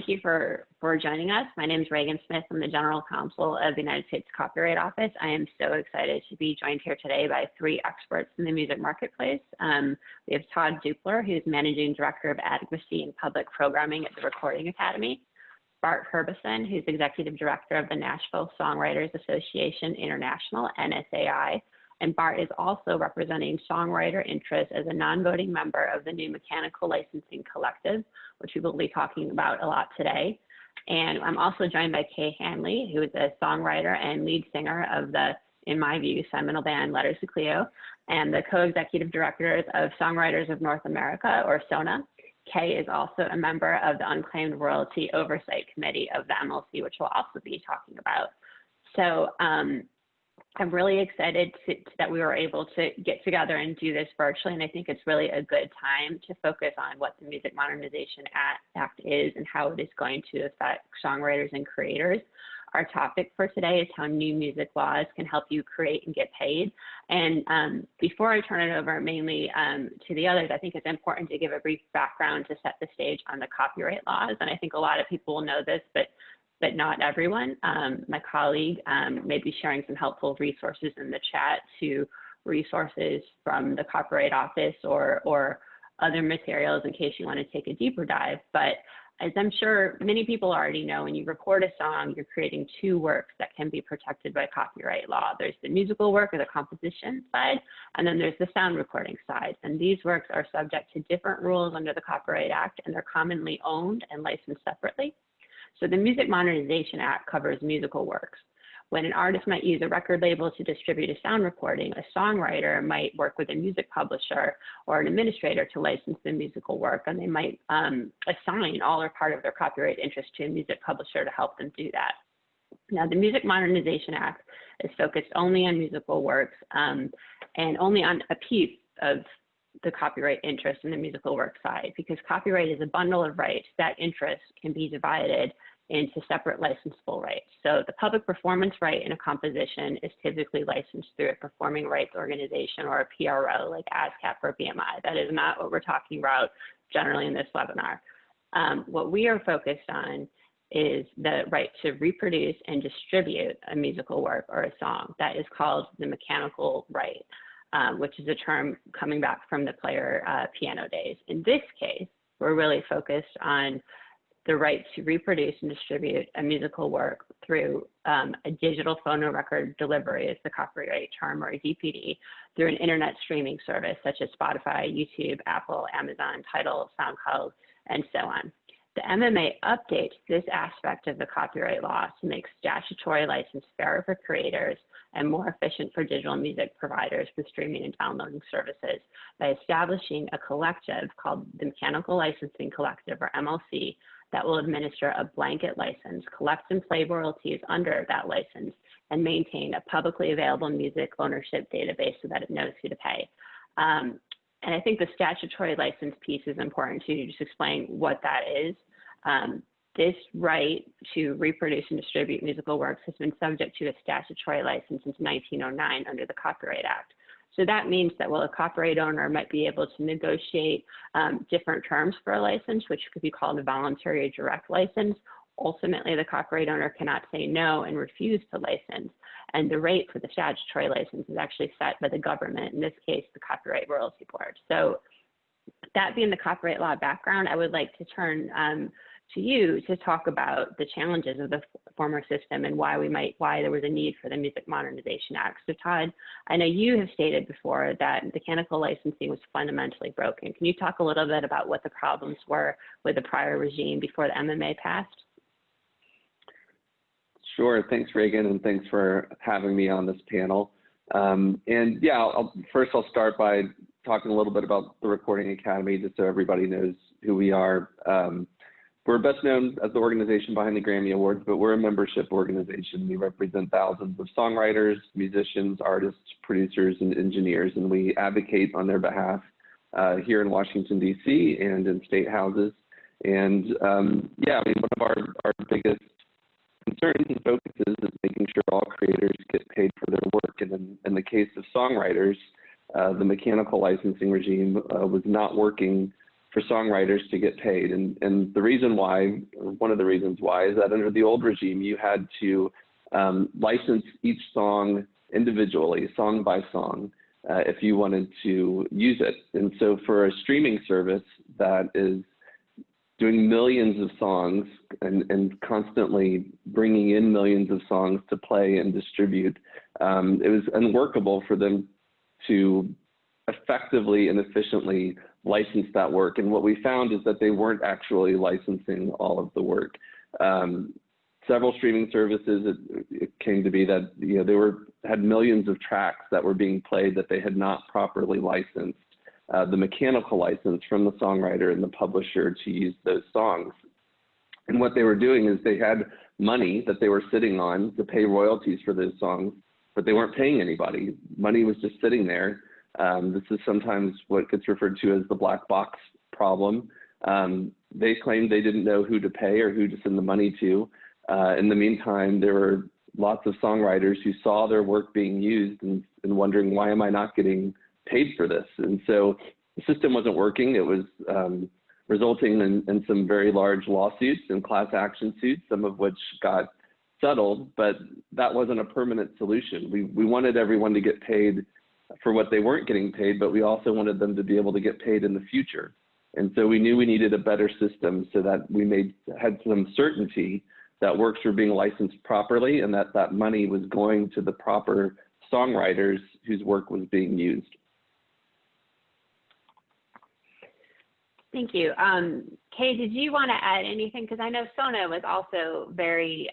thank you for joining us. My name is Reagan Smith. I'm the General Counsel of the United States Copyright Office. I am so excited to be joined here today by three experts in the music marketplace. We have Todd Dupler, who's Managing Director of Advocacy and Public Programming at the Recording Academy. Bart Herbison, who's Executive Director of the Nashville Songwriters Association International, NSAI. And Bart is also representing songwriter interests as a non-voting member of the new Mechanical Licensing Collective, which we will be talking about a lot today. And I'm also joined by Kay Hanley, who is a songwriter and lead singer of the, in my view, seminal band Letters to Cleo, and the co-executive directors of Songwriters of North America, or SONA. Kay is also a member of the Unclaimed Royalty Oversight Committee of the MLC, which we'll also be talking about. So I'm really excited that we were able to get together and do this virtually, and I think it's really a good time to focus on what the Music Modernization Act is and how it is going to affect songwriters and creators. Our topic for today is how new music laws can help you create and get paid. And before I turn it over mainly to the others, I think it's important to give a brief background to set the stage on the copyright laws. And I think a lot of people will know this, but not everyone. My colleague may be sharing some helpful resources in the chat to resources from the Copyright Office or other materials in case you want to take a deeper dive. But as I'm sure many people already know, when you record a song, you're creating two works that can be protected by copyright law. There's the musical work or the composition side, and then there's the sound recording side. And these works are subject to different rules under the Copyright Act, and they're commonly owned and licensed separately. So the Music Modernization Act covers musical works. When an artist might use a record label to distribute a sound recording, a songwriter might work with a music publisher or an administrator to license the musical work, and they might assign all or part of their copyright interest to a music publisher to help them do that. Now, the Music Modernization Act is focused only on musical works and only on a piece of the copyright interest in the musical work side, because copyright is a bundle of rights. That interest can be divided into separate licensable rights. So the public performance right in a composition is typically licensed through a performing rights organization or a PRO like ASCAP or BMI. That is not what we're talking about generally in this webinar. What we are focused on is the right to reproduce and distribute a musical work or a song. That is called the mechanical right, which is a term coming back from the player piano days. In this case, we're really focused on the right to reproduce and distribute a musical work through a digital phonorecord delivery, is the copyright term, or a DPD, through an internet streaming service such as Spotify, YouTube, Apple, Amazon, Tidal, SoundCloud, and so on. The MMA updates this aspect of the copyright law to make statutory license fairer for creators and more efficient for digital music providers with streaming and downloading services by establishing a collective called the Mechanical Licensing Collective, or MLC, that will administer a blanket license, collect and play royalties under that license, and maintain a publicly available music ownership database so that it knows who to pay. And I think the statutory license piece is important to just explain what that is. This right to reproduce and distribute musical works has been subject to a statutory license since 1909 under the Copyright Act. So that means that while a copyright owner might be able to negotiate different terms for a license, which could be called a voluntary or direct license, ultimately the copyright owner cannot say no and refuse to license. And the rate for the statutory license is actually set by the government, in this case, the Copyright Royalty Board. So that being the copyright law background, I would like to turn to you to talk about the challenges of the former system and why there was a need for the Music Modernization Act. So Todd, I know you have stated before that mechanical licensing was fundamentally broken. Can you talk a little bit about what the problems were with the prior regime before the MMA passed? Sure, thanks Reagan, and thanks for having me on this panel. And yeah, first I'll start by talking a little bit about the Recording Academy, just so everybody knows who we are. We're best known as the organization behind the Grammy Awards, but we're a membership organization. We represent thousands of songwriters, musicians, artists, producers, and engineers, and we advocate on their behalf here in Washington, D.C. and in state houses. And yeah, I mean, one of our biggest concerns and focuses is making sure all creators get paid for their work. And in the case of songwriters, the mechanical licensing regime was not working for songwriters to get paid. And the reason why, or one of the reasons why, is that under the old regime, you had to license each song individually, song by song, if you wanted to use it. And so for a streaming service that is doing millions of songs and constantly bringing in millions of songs to play and distribute, it was unworkable for them to effectively and efficiently license that work. And what we found is that they weren't actually licensing all of the work. Several streaming services, it came to be that they had millions of tracks that were being played that they had not properly licensed the mechanical license from the songwriter and the publisher to use those songs. And what they were doing is they had money that they were sitting on to pay royalties for those songs, but they weren't paying anybody. Money was just sitting there. This is sometimes what gets referred to as the black box problem. They claimed they didn't know who to pay or who to send the money to. In the meantime, there were lots of songwriters who saw their work being used and wondering, why am I not getting paid for this? And so the system wasn't working. It was resulting in some very large lawsuits and class action suits, some of which got settled, but that wasn't a permanent solution. We wanted everyone to get paid for what they weren't getting paid, but we also wanted them to be able to get paid in the future. And so we knew we needed a better system so that we had some certainty that works were being licensed properly and that that money was going to the proper songwriters whose work was being used. Thank you. Kay, did you want to add anything? Because I know SONA was also very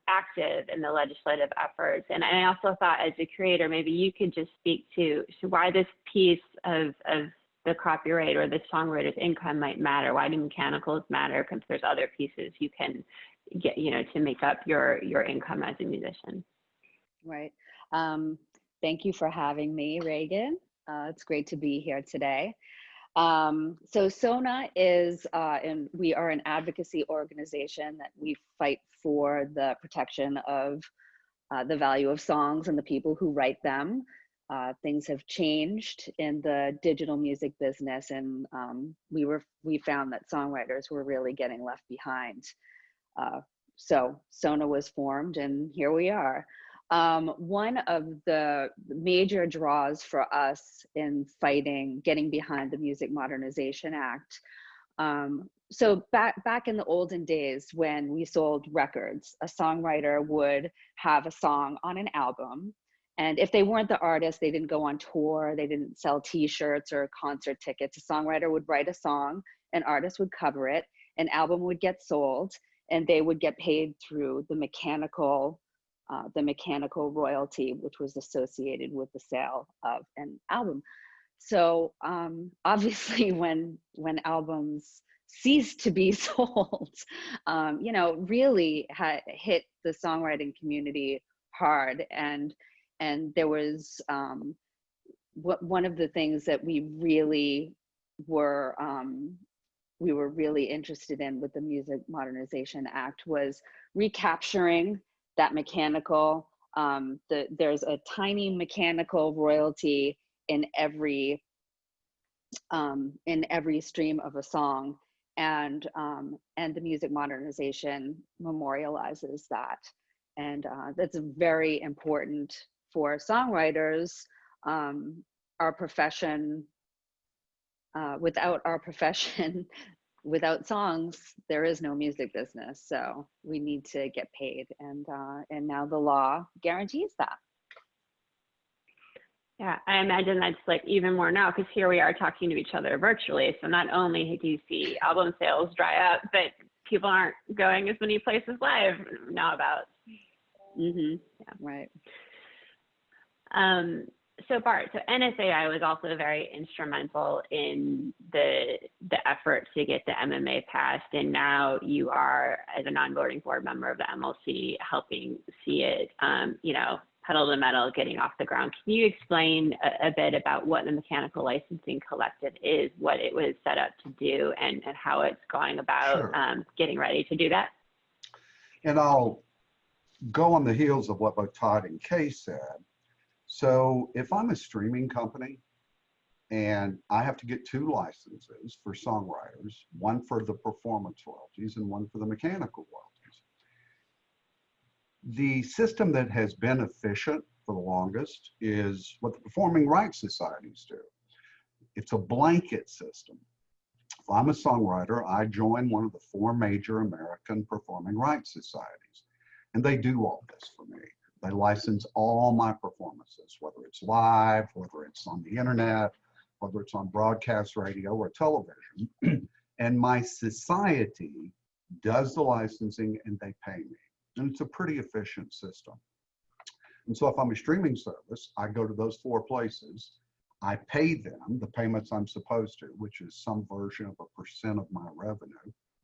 active in the legislative efforts. And I also thought, as a creator, maybe you could just speak to why this piece of the copyright or the songwriter's income might matter. Why do mechanicals matter? Because there's other pieces you can get, to make up your income as a musician. Right. Thank you for having me, Reagan. It's great to be here today. So SONA is, and we are an advocacy organization that we fight for the protection of the value of songs and the people who write them. Things have changed in the digital music business, and we found that songwriters were really getting left behind. So SONA was formed, and here we are. One of the major draws for us in getting behind the Music Modernization Act. So back in the olden days when we sold records, a songwriter would have a song on an album. And if they weren't the artist, they didn't go on tour, they didn't sell t-shirts or concert tickets. A songwriter would write a song, an artist would cover it, an album would get sold, and they would get paid through the mechanical royalty, which was associated with the sale of an album. So obviously when albums ceased to be sold, really hit the songwriting community hard. And there was one of the things that we were really interested in with the Music Modernization Act was recapturing that mechanical, there's a tiny mechanical royalty in every stream of a song, and the Music Modernization memorializes that, and that's very important for songwriters. Our profession, without our profession, without songs, there is no music business. So we need to get paid, and now the law guarantees that. Yeah, I imagine that's like even more now, because here we are talking to each other virtually. So not only do you see album sales dry up, but people aren't going as many places live now about. Mm-hmm. Yeah, right. So Bart, so NSAI was also very instrumental in the effort to get the MMA passed, and now you are, as a non-voting board member of the MLC, helping see it, pedal to the metal, getting off the ground. Can you explain a bit about what the Mechanical Licensing Collective is, what it was set up to do, and how it's going about getting ready to do that? And I'll go on the heels of what both Todd and Kay said. So if I'm a streaming company And I have to get 2 licenses for songwriters, one for the performance royalties and one for the mechanical royalties. The system that has been efficient for the longest is what the performing rights societies do. It's a blanket system. If I'm a songwriter, I join one of the 4 major American performing rights societies, and they do all this for me. They license all my performances, whether it's live, whether it's on the internet, whether it's on broadcast radio or television. And my society does the licensing and they pay me. And it's a pretty efficient system. And so if I'm a streaming service, I go to those 4 places, I pay them the payments I'm supposed to, which is some version of a % of my revenue,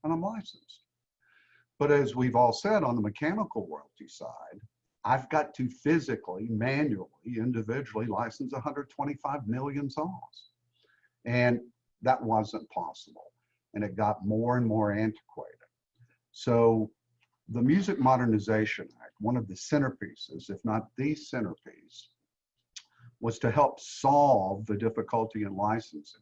and I'm licensed. But as we've all said, on the mechanical royalty side, I've got to physically, manually, individually license 125 million songs. And that wasn't possible. And it got more and more antiquated. So the Music Modernization Act, one of the centerpieces, if not the centerpiece, was to help solve the difficulty in licensing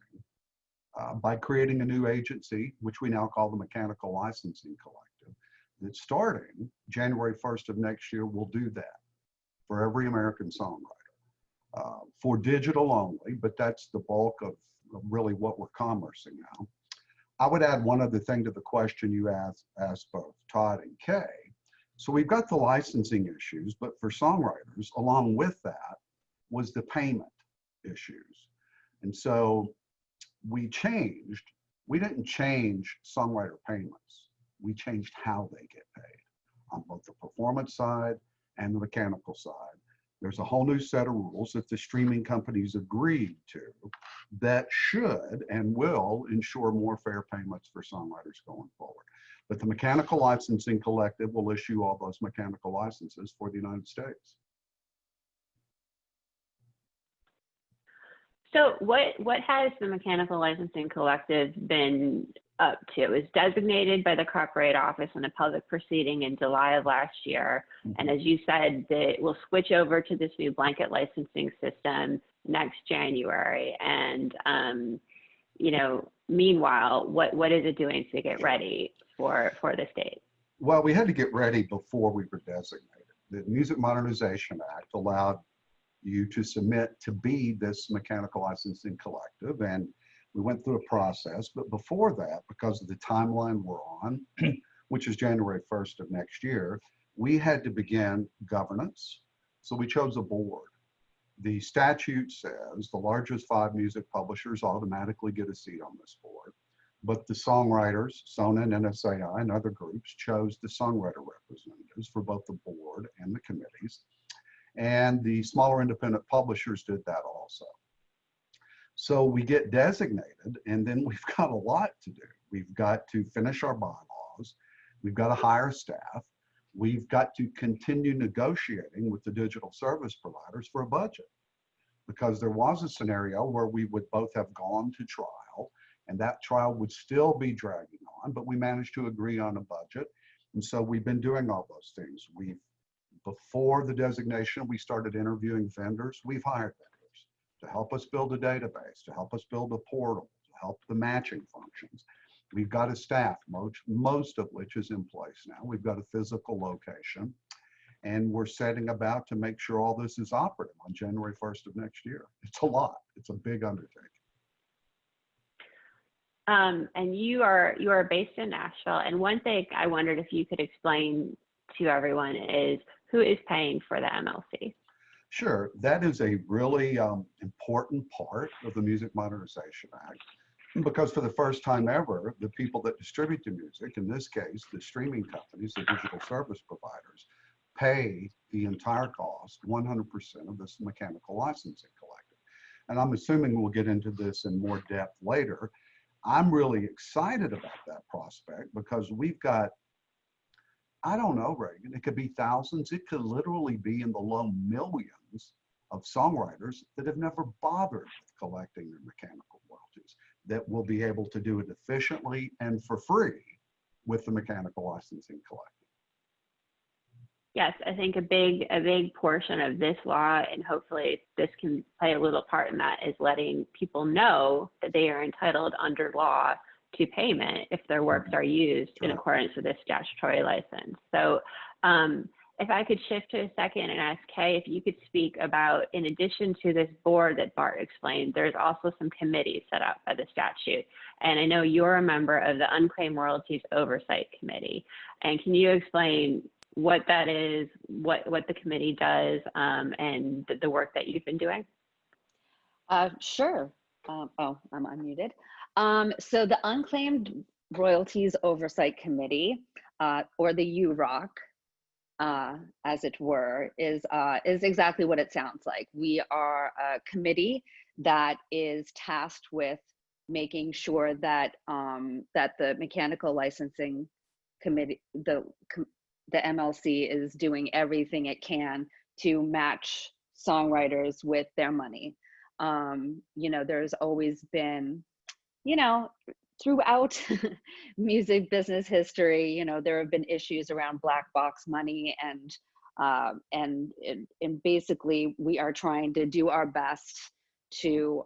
by creating a new agency, which we now call the Mechanical Licensing Collective, that starting January 1st of next year will do that for every American songwriter, for digital only, but that's the bulk of really what we're commercing now. I would add one other thing to the question you asked both Todd and Kay. So we've got the licensing issues, but for songwriters, along with that, was the payment issues. And so we didn't change songwriter payments. We changed how they get paid on both the performance side and the mechanical side. There's a whole new set of rules that the streaming companies agreed to that should and will ensure more fair payments for songwriters going forward. But the Mechanical Licensing Collective will issue all those mechanical licenses for the United States. So what has the Mechanical Licensing Collective been up to? It was designated by the Copyright Office in a public proceeding in July of last year. And as you said, that we'll switch over to this new blanket licensing system next January. And, you know, meanwhile, what is it doing to get ready for the state? Well, we had to get ready before we were designated. The Music Modernization Act allowed you to submit to be this Mechanical Licensing Collective, and we went through a process. But before that, because of the timeline we're on, which is January 1st of next year, we had to begin governance. So we chose a board. The statute says the largest 5 music publishers automatically get a seat on this board, but the songwriters, SONA and NSAI and other groups, chose the songwriter representatives for both the board and the committees. And the smaller independent publishers did that also. So we get designated, and then we've got a lot to do. We've got to finish our bylaws. We've got to hire staff. We've got to continue negotiating with the digital service providers for a budget, because there was a scenario where we would both have gone to trial, and that trial would still be dragging on, but we managed to agree on a budget. And so we've been doing all those things. Before the designation, we started interviewing vendors. We've hired vendors to help us build a database, to help us build a portal, to help the matching functions. We've got a staff, most of which is in place now. We've got a physical location, and we're setting about to make sure all this is operative on January 1st of next year. It's a lot. It's a big undertaking. And you are based in Nashville. And one thing I wondered if you could explain to everyone is who is paying for the MLC? Sure, that is a really important part of the Music Modernization Act, because for the first time ever, the people that distribute the music, in this case, the streaming companies, the digital service providers, pay the entire cost, 100% of this Mechanical Licensing Collective. And I'm assuming we'll get into this in more depth later. I'm really excited about that prospect because we've got, I don't know, Reagan, it could be thousands, it could literally be in the low millions of songwriters that have never bothered with collecting their mechanical royalties, that will be able to do it efficiently and for free with the Mechanical Licensing Collective. Yes, I think a big portion of this law, and hopefully this can play a little part in that, is letting people know that they are entitled under law to payment if their works are used in accordance with this statutory license. So if I could shift to a second and ask Kay if you could speak about, in addition to this board that Bart explained, there's also some committees set up by the statute. And I know you're a member of the Unclaimed Royalties Oversight Committee. And can you explain what that is, what the committee does, and the work that you've been doing? Sure. Oh, I'm unmuted. So the Unclaimed Royalties Oversight Committee, or the UROC, as it were, is exactly what it sounds like. We are a committee that is tasked with making sure that that the mechanical licensing committee, the MLC, is doing everything it can to match songwriters with their money. You know, there's always been, you know, throughout music business history, you know, there have been issues around black box money, and basically we are trying to do our best to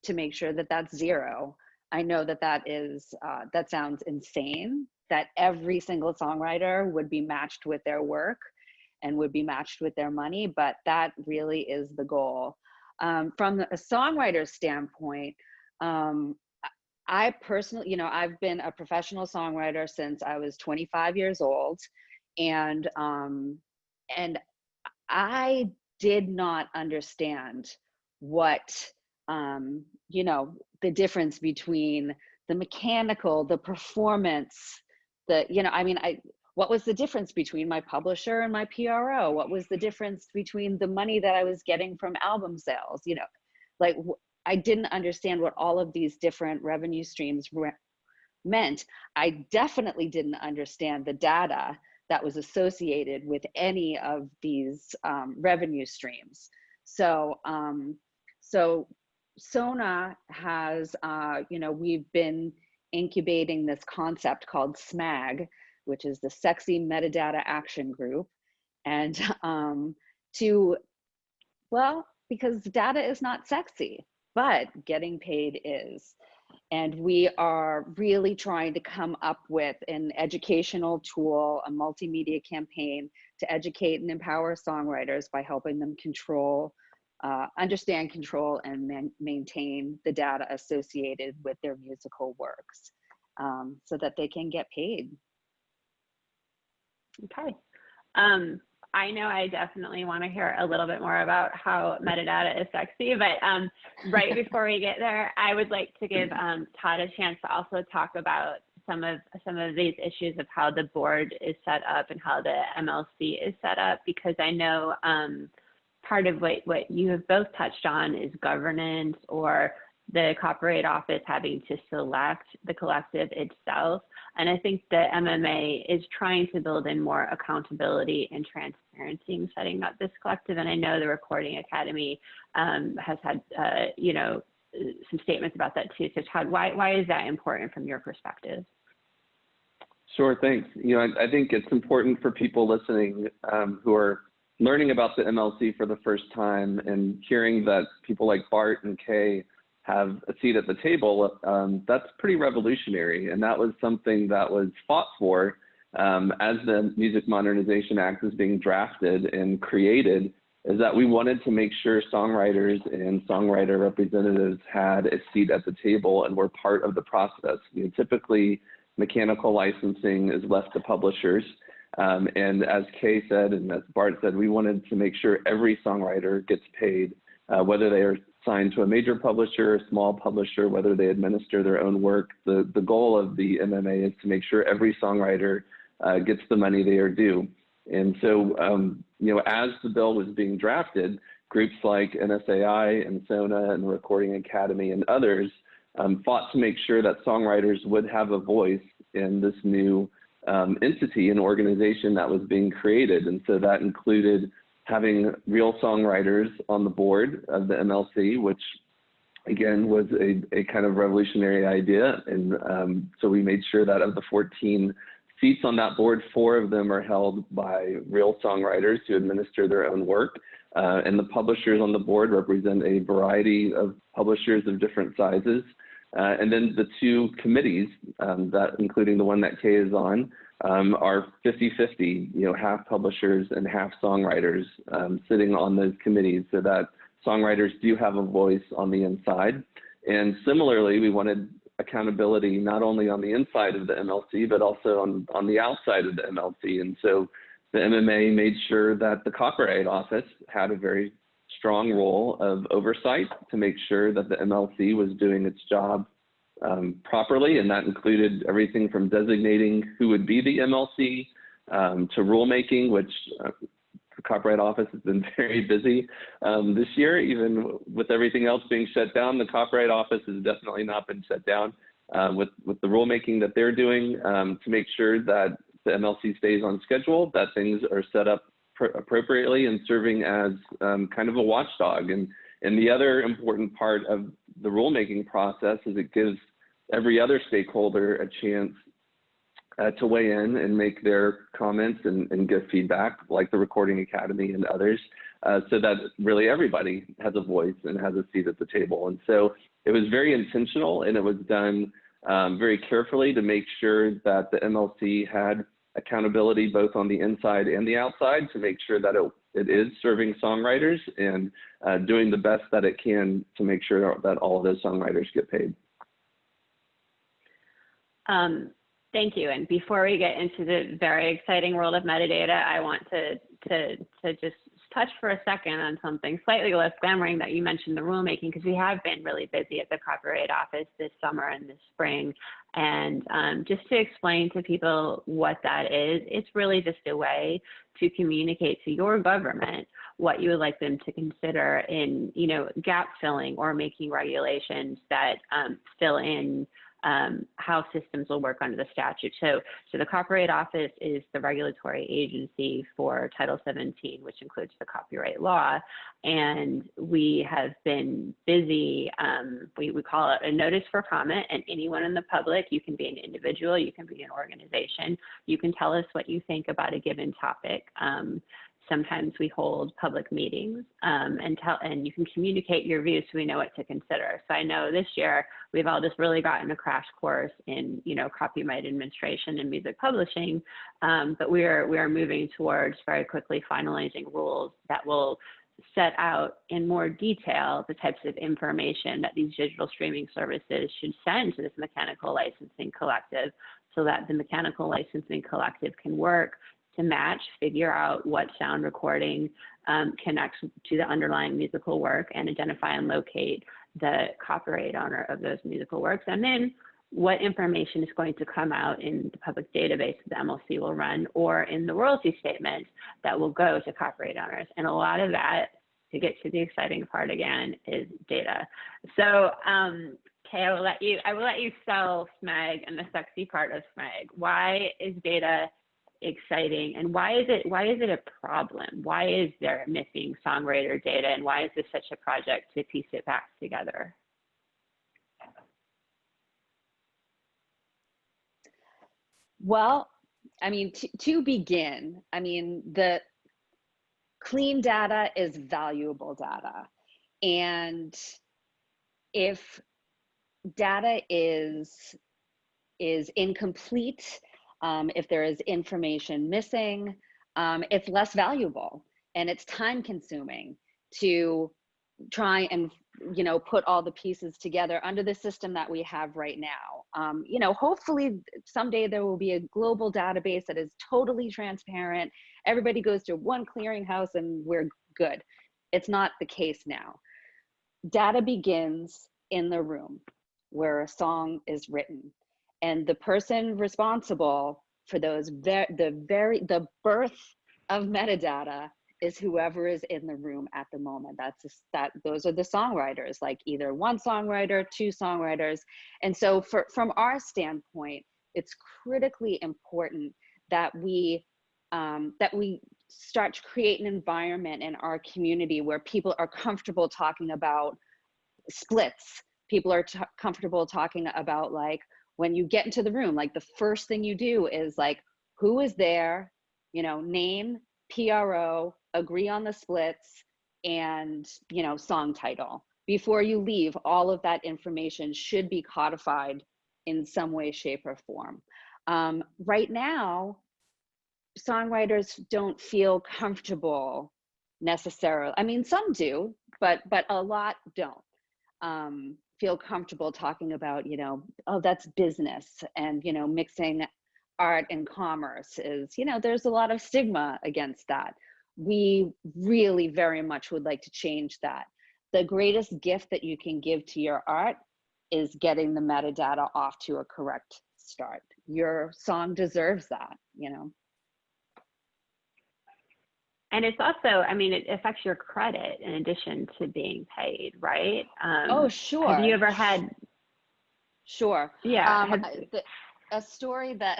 make sure that that's zero. I know that that sounds insane, that every single songwriter would be matched with their work and would be matched with their money, but that really is the goal. From a songwriter standpoint, I personally, you know, I've been a professional songwriter since I was 25 years old, and I did not understand what, you know, the difference between the mechanical, the performance, you know, I mean, what was the difference between my publisher and my PRO? What was the difference between the money that I was getting from album sales? You know, like, I didn't understand what all of these different revenue streams meant. I definitely didn't understand the data that was associated with any of these revenue streams. So, so SONA has, you know, we've been incubating this concept called SMAG, which is the Sexy Metadata Action Group. And well, because data is not sexy, but getting paid is. And we are really trying to come up with an educational tool, a multimedia campaign to educate and empower songwriters by helping them understand, control, and maintain the data associated with their musical works, so that they can get paid. Okay. I know I definitely want to hear a little bit more about how metadata is sexy, but right before we get there, I would like to give Todd a chance to also talk about some of these issues of how the board is set up and how the MLC is set up, because I know part of what you have both touched on is governance, or the Copyright Office having to select the collective itself. And I think the MMA is trying to build in more accountability and transparency in setting up this collective. And I know the Recording Academy has had, you know, some statements about that too. So Todd, why is that important from your perspective? Sure, thanks. You know, I think it's important for people listening who are learning about the MLC for the first time and hearing that people like Bart and Kay have a seat at the table. That's pretty revolutionary, and that was something that was fought for as the Music Modernization Act was being drafted and created, is that we wanted to make sure songwriters and songwriter representatives had a seat at the table and were part of the process. You know, typically, mechanical licensing is left to publishers, and as Kay said, and as Bart said, we wanted to make sure every songwriter gets paid, whether they are signed to a major publisher, a small publisher, whether they administer their own work. The goal of the MMA is to make sure every songwriter gets the money they are due. And so, you know, as the bill was being drafted, groups like NSAI and SONA and the Recording Academy and others fought to make sure that songwriters would have a voice in this new entity and organization that was being created. And so that included having real songwriters on the board of the MLC, which again was a kind of revolutionary idea. And so we made sure that of the 14 seats on that board, 4 of them are held by real songwriters who administer their own work. And the publishers on the board represent a variety of publishers of different sizes. And then the 2 committees, that including the one that Kay is on, are 50-50, you know, half publishers and half songwriters sitting on those committees, so that songwriters do have a voice on the inside. And similarly, we wanted accountability not only on the inside of the MLC, but also on the outside of the MLC. And so the MMA made sure that the Copyright Office had a very strong role of oversight to make sure that the MLC was doing its job properly, and that included everything from designating who would be the MLC to rulemaking, which the Copyright Office has been very busy this year. Even with everything else being shut down, the Copyright Office has definitely not been shut down with the rulemaking that they're doing to make sure that the MLC stays on schedule, that things are set up appropriately and serving as kind of a watchdog. And the other important part of the rulemaking process is it gives every other stakeholder a chance to weigh in and make their comments and give feedback, like the Recording Academy and others, so that really everybody has a voice and has a seat at the table. And so it was very intentional, and it was done very carefully to make sure that the MLC had accountability both on the inside and the outside, to make sure that it is serving songwriters and doing the best that it can to make sure that all of those songwriters get paid. Thank you. And before we get into the very exciting world of metadata, I want to just touch for a second on something slightly less glamoring that you mentioned, the rulemaking, because we have been really busy at the Copyright Office this summer and this spring. And just to explain to people what that is, it's really just a way to communicate to your government what you would like them to consider in, you know, gap filling or making regulations that fill in how systems will work under the statute. So the Copyright Office is the regulatory agency for Title 17, which includes the copyright law. And we have been busy, we call it a notice for comment, and anyone in the public, you can be an individual, you can be an organization, you can tell us what you think about a given topic. Sometimes we hold public meetings and you can communicate your views so we know what to consider. So I know this year we've all just really gotten a crash course in, you know, copyright administration and music publishing, but we are moving towards very quickly finalizing rules that will set out in more detail the types of information that these digital streaming services should send to this mechanical licensing collective, so that the mechanical licensing collective can work to match, figure out what sound recording connects to the underlying musical work, and identify and locate the copyright owner of those musical works. And then what information is going to come out in the public database that the MLC will run, or in the royalty statement that will go to copyright owners. And a lot of that, to get to the exciting part again, is data. So Kay, I will let you sell SMEG and the sexy part of SMEG. Why is data exciting, and why is it a problem? Why is there missing songwriter data, and why is this such a project to piece it back together? Well, I mean, to begin, I mean, the clean data is valuable data, and if data is incomplete, if there is information missing, it's less valuable, and it's time consuming to try and, you know, put all the pieces together under the system that we have right now. You know, hopefully someday there will be a global database that is totally transparent. Everybody goes to one clearinghouse and we're good. It's not the case now. Data begins in the room where a song is written. And the person responsible for the birth of metadata is whoever is in the room at the moment. Those are the songwriters, like either one songwriter, 2 songwriters. And so from our standpoint, it's critically important that we start to create an environment in our community where people are comfortable talking about splits. People are comfortable talking about, like, when you get into the room, like the first thing you do is like, who is there, you know, name, PRO, agree on the splits, and, you know, song title. Before you leave, all of that information should be codified in some way, shape, or form. Right now, songwriters don't feel comfortable necessarily. I mean, some do, but a lot don't feel comfortable talking about, you know, oh, that's business, and, you know, mixing art and commerce is, you know, there's a lot of stigma against that. We really very much would like to change that. The greatest gift that you can give to your art is getting the metadata off to a correct start. Your song deserves that, you know. And it's also, I mean, it affects your credit in addition to being paid, right? Oh, sure. Have you ever had? Sure. Yeah. A story that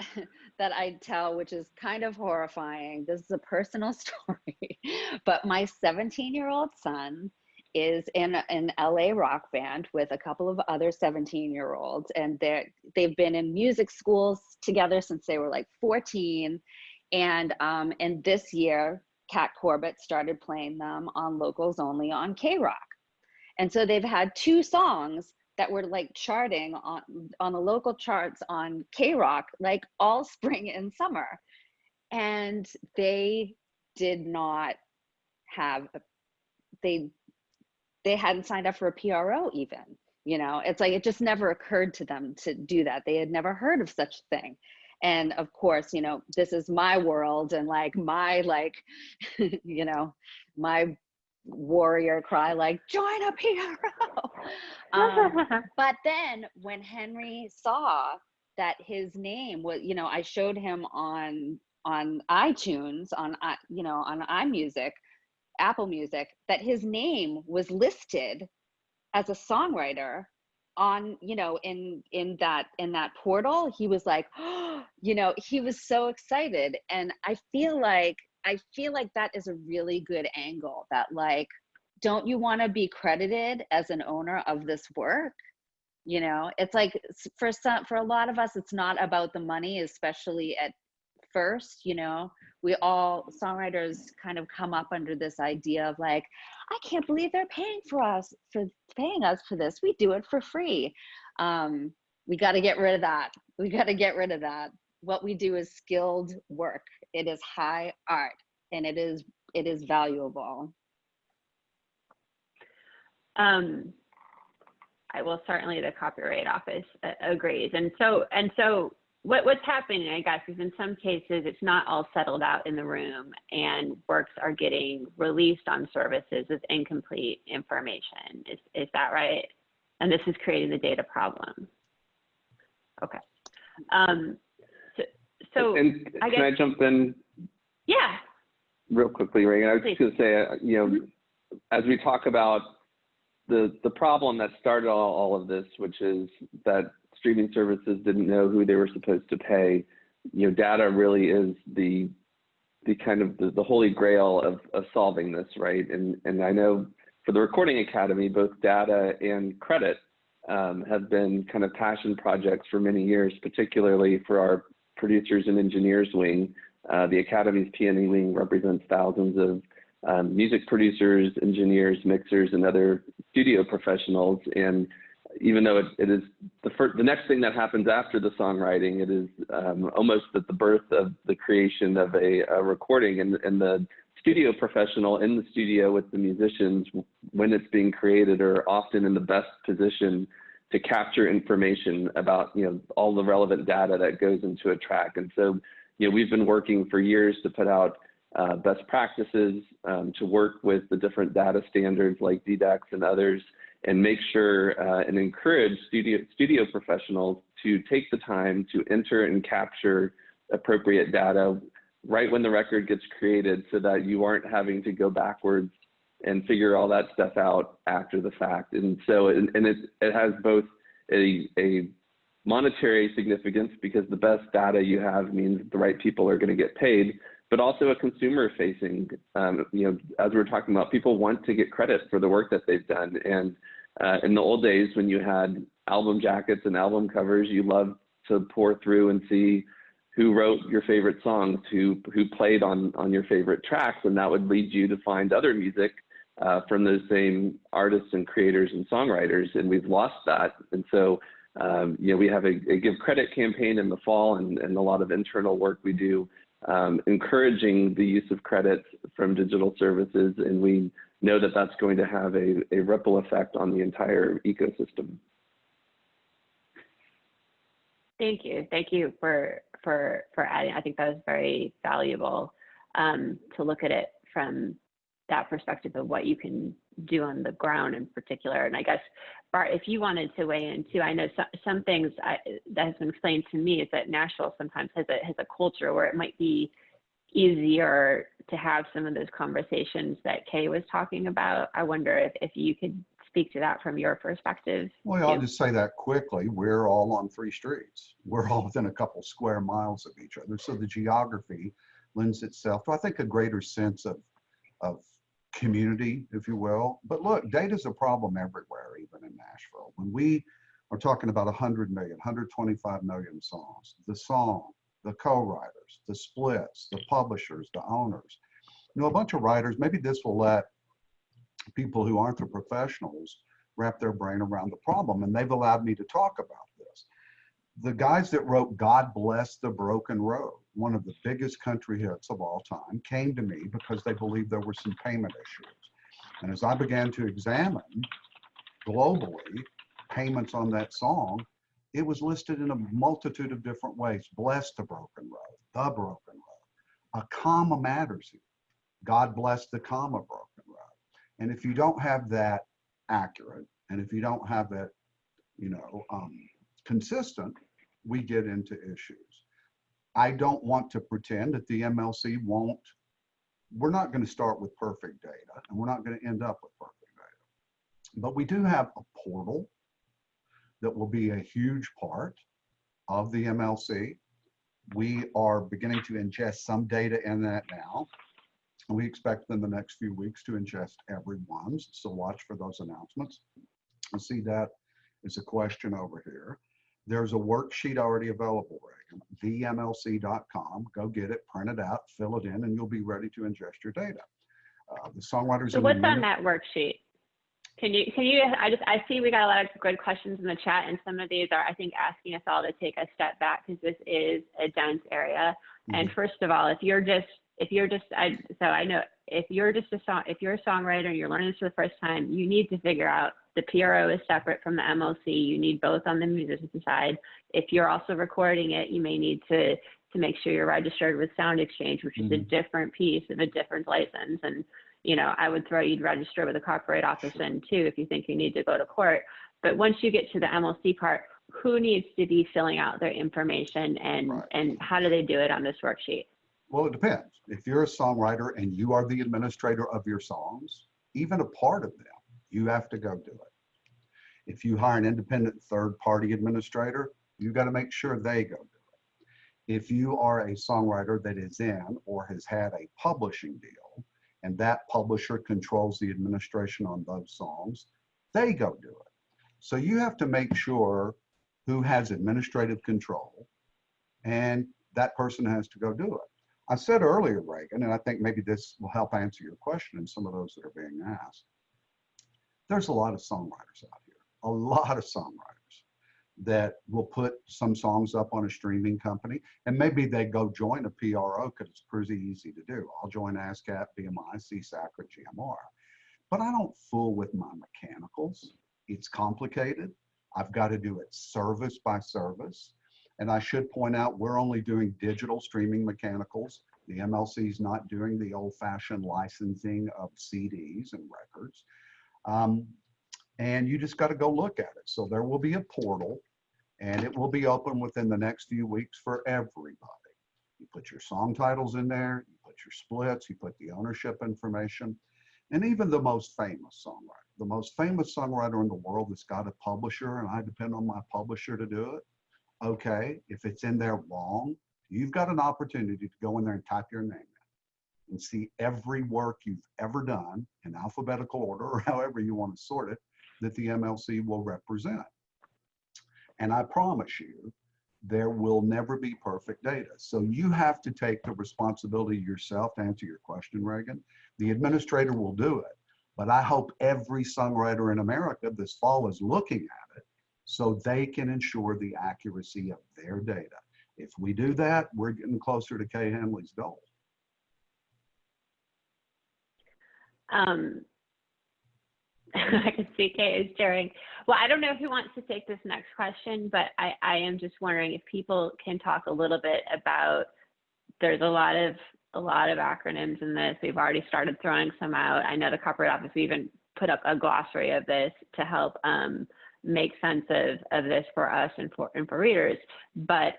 I tell, which is kind of horrifying. This is a personal story, but my 17-year-old son is in an LA rock band with a couple of other 17-year-olds, and they've been in music schools together since they were like 14, and this year Kat Corbett started playing them on Locals Only on K-Rock, and so they've had 2 songs that were like charting on the local charts on K-Rock like all spring and summer, and they did not have they hadn't signed up for a PRO even, you know. It's like, it just never occurred to them to do that. They had never heard of such a thing. And of course, you know, this is my world, and like my, like, you know, my warrior cry, like, join a PRO. But then when Henry saw that his name was, you know, I showed him on iTunes, on, you know, on iMusic, Apple Music, that his name was listed as a songwriter on, you know, in that portal. He was like, oh, you know, he was so excited. And I feel like that is a really good angle, that like, don't you want to be credited as an owner of this work? You know, it's like, for a lot of us, it's not about the money, especially at first. You know, we all, songwriters, kind of come up under this idea of like, I can't believe they're paying us for this. We do it for free. We got to get rid of that. We got to get rid of that. What we do is skilled work. It is high art, and it is valuable. Certainly the Copyright Office agrees. And so what's happening, I guess, is in some cases it's not all settled out in the room, and works are getting released on services with incomplete information. Is that right? And this is creating the data problem. Okay. So and can I jump in? Yeah. Real quickly, Reagan. I was just going to say, you know, as we talk about the problem that started all of this, which is that streaming services didn't know who they were supposed to pay. You know, data really is the kind of the holy grail of solving this, right? And I know for the Recording Academy, both data and credit have been kind of passion projects for many years, particularly for our producers and engineers wing. The Academy's P&E wing represents thousands of music producers, engineers, mixers, and other studio professionals. And even though it is the next thing that happens after the songwriting, it is almost at the birth of the creation of a recording, and the studio professional in the studio with the musicians, when it's being created, are often in the best position to capture information about, you know, all the relevant data that goes into a track. And so, you know, we've been working for years to put out best practices, to work with the different data standards like DDEX and others, and make sure and encourage studio professionals to take the time to enter and capture appropriate data right when the record gets created, so that you aren't having to go backwards and figure all that stuff out after the fact. And so, and it has both a monetary significance, because the best data you have means the right people are going to get paid, but also a consumer facing, you know, as we're talking about, people want to get credit for the work that they've done. And in the old days, when you had album jackets and album covers, you loved to pour through and see who wrote your favorite songs, who played on your favorite tracks, and that would lead you to find other music from those same artists and creators and songwriters, and we've lost that. And so, we have a Give Credit campaign in the fall, and a lot of internal work we do encouraging the use of credits from digital services, and we know that that's going to have a ripple effect on the entire ecosystem. Thank you for adding. I think that was very valuable to look at it from that perspective of what you can do on the ground in particular. And I guess, Bart, if you wanted to weigh in too, I know some things that has been explained to me is that Nashville sometimes has a culture where it might be easier to have some of those conversations that Kay was talking about. I wonder if you could speak to that from your perspective. Well, I'll just say that quickly. We're all on 3 streets. We're all within a couple square miles of each other. So the geography lends itself to, I think, a greater sense of community, if you will. But look, data is a problem everywhere, even in Nashville. When we are talking about 100 million, 125 million songs, the song, the co-writers, the splits, the publishers, the owners, a bunch of writers, maybe this will let people who aren't the professionals wrap their brain around the problem, and they've allowed me to talk about this. The guys that wrote God Bless the Broken Road, one of the biggest country hits of all time, came to me because they believed there were some payment issues. And as I began to examine globally payments on that song, it was listed in a multitude of different ways. Bless the broken road, the broken road. A comma matters here. God bless the comma broken road. And if you don't have that accurate, and if you don't have that, consistent, we get into issues. I don't want to pretend that the MLC we're not going to start with perfect data, and we're not going to end up with perfect data. But we do have a portal that will be a huge part of the MLC. We are beginning to ingest some data in that now. And we expect in the next few weeks to ingest everyone's, so watch for those announcements. I see that as a question over here. There's a worksheet already available, Reagan, themlc.com. Go get it, print it out, fill it in, and you'll be ready to ingest your data. The songwriters. So what's on that worksheet? Can you? I see we got a lot of good questions in the chat, and some of these are, I think, asking us all to take a step back because this is a dense area. Mm-hmm. And first of all, if you're a songwriter and you're learning this for the first time, you need to figure out the PRO is separate from the MLC. You need both on the musician side. If you're also recording it, you may need to make sure you're registered with Sound Exchange, which is a different piece of a different license. And, I would throw you'd register with the Copyright Office in too if you think you need to go to court. But once you get to the MLC part, who needs to be filling out their information and how do they do it on this worksheet? Well, it depends. If you're a songwriter and you are the administrator of your songs, even a part of them, you have to go do it. If you hire an independent third-party administrator, you got to make sure they go do it. If you are a songwriter that is in or has had a publishing deal, and that publisher controls the administration on those songs, they go do it. So you have to make sure who has administrative control, and that person has to go do it. I said earlier, Reagan, and I think maybe this will help answer your question and some of those that are being asked. There's a lot of songwriters out here, a lot of songwriters that will put some songs up on a streaming company, and maybe they go join a PRO because it's pretty easy to do. I'll join ASCAP, BMI, CSAC, or GMR. But I don't fool with my mechanicals. It's complicated. I've got to do it service by service. And I should point out, we're only doing digital streaming mechanicals. The MLC is not doing the old-fashioned licensing of CDs and records. And you just got to go look at it. So there will be a portal, and it will be open within the next few weeks for everybody. You put your song titles in there, you put your splits, you put the ownership information, and even the most famous songwriter. The most famous songwriter in the world that's got a publisher, and I depend on my publisher to do it. Okay, if it's in there wrong, you've got an opportunity to go in there and type your name in and see every work you've ever done in alphabetical order or however you want to sort it that the MLC will represent. And I promise you there will never be perfect data. So you have to take the responsibility yourself to answer your question, Reagan. The administrator will do it, but I hope every songwriter in America this fall is looking at it so they can ensure the accuracy of their data. If we do that, we're getting closer to Kay Hanley's goal. I can see Kay is staring. Well, I don't know who wants to take this next question, but I am just wondering if people can talk a little bit about, there's a lot of acronyms in this. We've already started throwing some out. I know the Copyright Office, we even put up a glossary of this to help make sense of this for us and for readers. But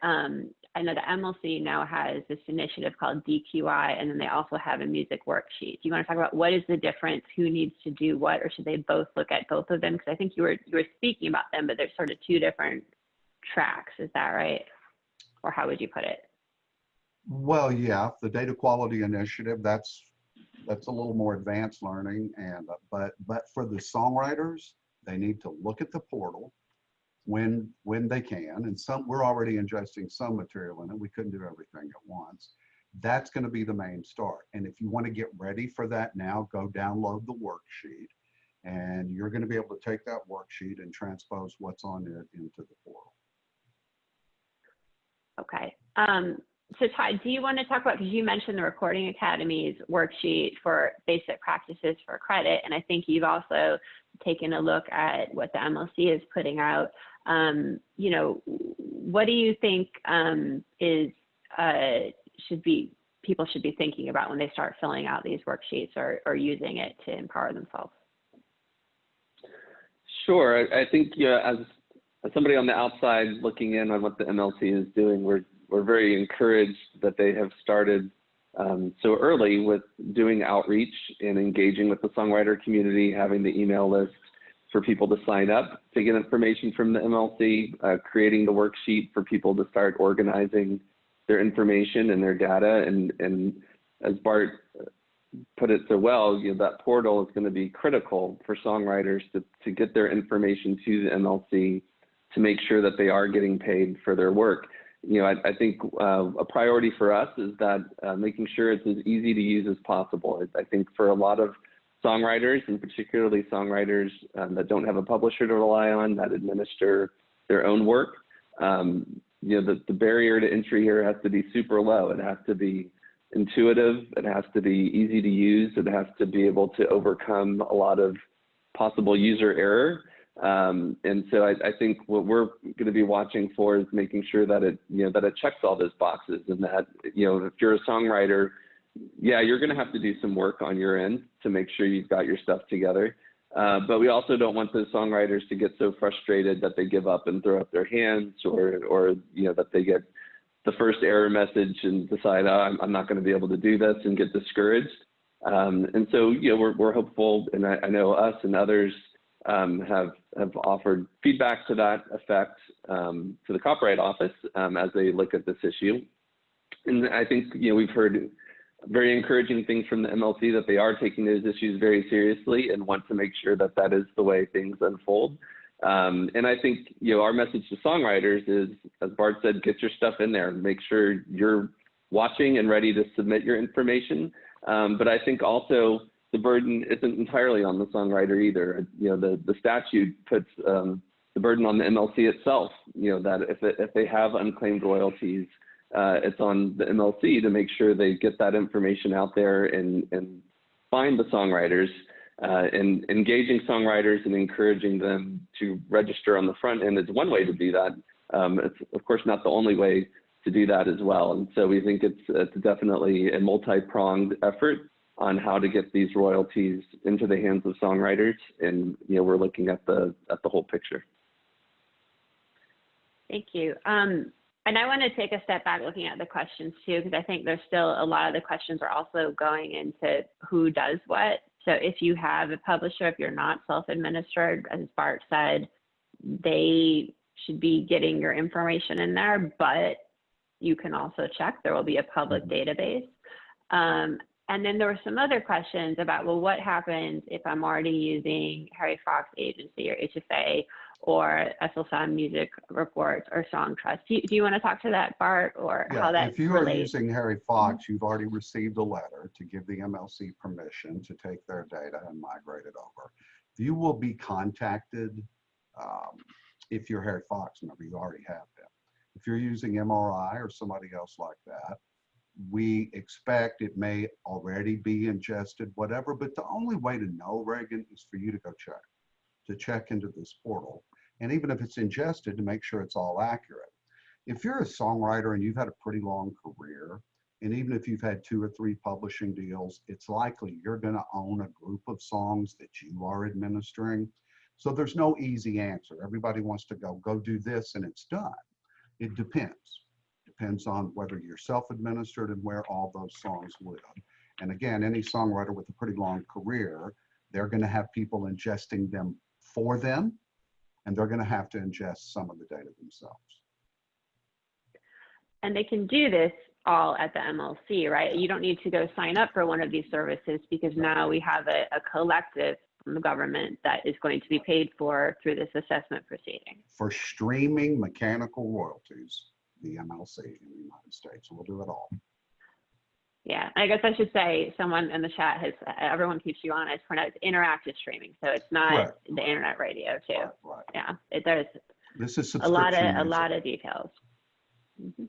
I know the MLC now has this initiative called DQI, and then they also have a music worksheet. Do you want to talk about what is the difference, who needs to do what, or should they both look at both of them? Because I think you were speaking about them, but there's sort of two different tracks. Is that right? Or how would you put it? Well, yeah, the data quality initiative, that's a little more advanced learning, and but for the songwriters, they need to look at the portal when they can, and we're already ingesting some material in it. We couldn't do everything at once. That's going to be the main start. And if you want to get ready for that now, go download the worksheet, and you're going to be able to take that worksheet and transpose what's on it into the portal. Okay. So Todd, do you want to talk about, because you mentioned the Recording Academy's worksheet for basic practices for credit, and I think you've also taken a look at what the MLC is putting out. You know, what do you think people should be thinking about when they start filling out these worksheets or using it to empower themselves? Sure. I think, as somebody on the outside looking in on what the MLC is doing, we're very encouraged that they have started so early with doing outreach and engaging with the songwriter community, having the email list for people to sign up to get information from the MLC, creating the worksheet for people to start organizing their information and their data. And as Bart put it so well, that portal is going to be critical for songwriters to get their information to the MLC to make sure that they are getting paid for their work. I think a priority for us is that making sure it's as easy to use as possible. I think for a lot of songwriters, and particularly songwriters that don't have a publisher to rely on, that administer their own work, the barrier to entry here has to be super low. It has to be intuitive. It has to be easy to use. It has to be able to overcome a lot of possible user error. And so I think what we're going to be watching for is making sure that it checks all those boxes, and that, if you're a songwriter, yeah, you're going to have to do some work on your end to make sure you've got your stuff together. But we also don't want those songwriters to get so frustrated that they give up and throw up their hands, or that they get the first error message and decide, oh, I'm not going to be able to do this, and get discouraged. And so, we're hopeful, and I know us and others have offered feedback to that effect to the Copyright Office as they look at this issue. And I think, we've heard very encouraging things from the MLC, that they are taking those issues very seriously and want to make sure that that is the way things unfold. And I think, our message to songwriters is, as Bart said, get your stuff in there, make sure you're watching and ready to submit your information. But I think also the burden isn't entirely on the songwriter either. The statute puts the burden on the MLC itself, that if they have unclaimed royalties, it's on the MLC to make sure they get that information out there and find the songwriters, and engaging songwriters and encouraging them to register on the front end is one way to do that. It's of course not the only way to do that as well. And so we think it's definitely a multi-pronged effort on how to get these royalties into the hands of songwriters. And we're looking at the whole picture. Thank you. And I want to take a step back looking at the questions too, because I think there's still a lot of the questions are also going into who does what. So if you have a publisher, if you're not self-administered, as Bart said, they should be getting your information in there, but you can also check. There will be a public database. And then there were some other questions about, well, what happens if I'm already using Harry Fox Agency or HFA, or SLSON music reports or song trust. Do you want to talk to that, Bart, or Yeah, how that if you relates? are using Harry Fox, you've already received a letter to give the MLC permission to take their data and migrate it over. You will be contacted if you're Harry Fox member, you already have been. If you're using MRI or somebody else like that, we expect it may already be ingested, whatever, but the only way to know, Reagan, is for you to go check into this portal. And even if it's ingested, to make sure it's all accurate. If you're a songwriter and you've had a pretty long career, and even if you've had 2 or 3 publishing deals, it's likely you're going to own a group of songs that you are administering. So there's no easy answer. Everybody wants to go do this and it's done. It depends. Depends on whether you're self-administered and where all those songs live. And again, any songwriter with a pretty long career, they're going to have people ingesting them for them, and they're going to have to ingest some of the data themselves. And they can do this all at the MLC, right? You don't need to go sign up for one of these services, because now we have a collective from the government that is going to be paid for through this assessment proceeding. For streaming mechanical royalties, the MLC in the United States will do it all. Yeah, I guess I should say, someone in the chat has, everyone keeps you on, it's pronounced interactive streaming. So it's not the internet radio too. Right. Yeah, there's this is a lot of details. Mm-hmm.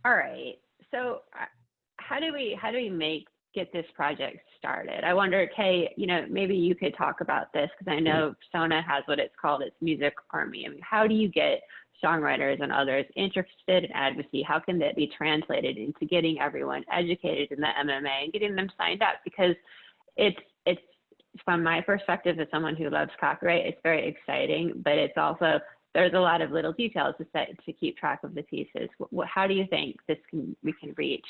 All right, so how do we get this project started? I wonder, Kay, maybe you could talk about this, because I know SONA has what it's called its music army. I mean, how do you get songwriters and others interested in advocacy? How can that be translated into getting everyone educated in the MMA and getting them signed up? Because it's from my perspective as someone who loves copyright, it's very exciting, but it's also, there's a lot of little details to keep track of the pieces. How do you think we can reach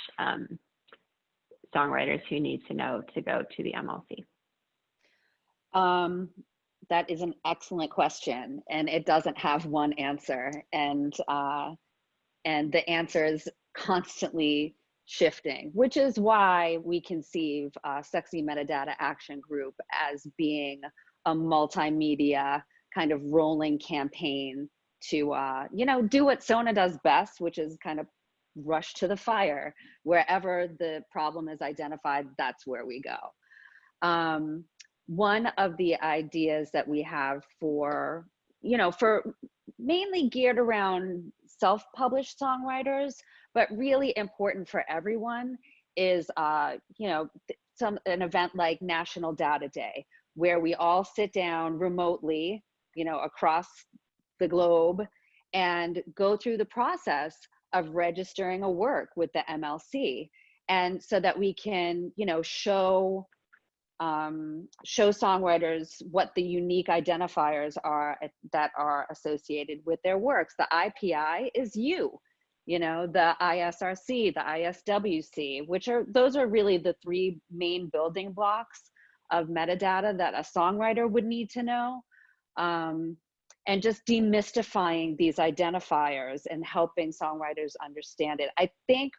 songwriters who need to know to go to the MLC? That is an excellent question, and it doesn't have one answer, and the answer is constantly shifting, which is why we conceive Sexy Metadata Action Group as being a multimedia kind of rolling campaign to do what SONA does best, which is kind of rush to the fire. Wherever the problem is identified, that's where we go. One of the ideas that we have for mainly geared around self-published songwriters, but really important for everyone, is an event like National Data Day, where we all sit down remotely, across the globe, and go through the process of registering a work with the MLC, and so that we can, show songwriters what the unique identifiers are that are associated with their works. The IPI is the ISRC, the ISWC, those are really the 3 main building blocks of metadata that a songwriter would need to know. And just demystifying these identifiers and helping songwriters understand it. I think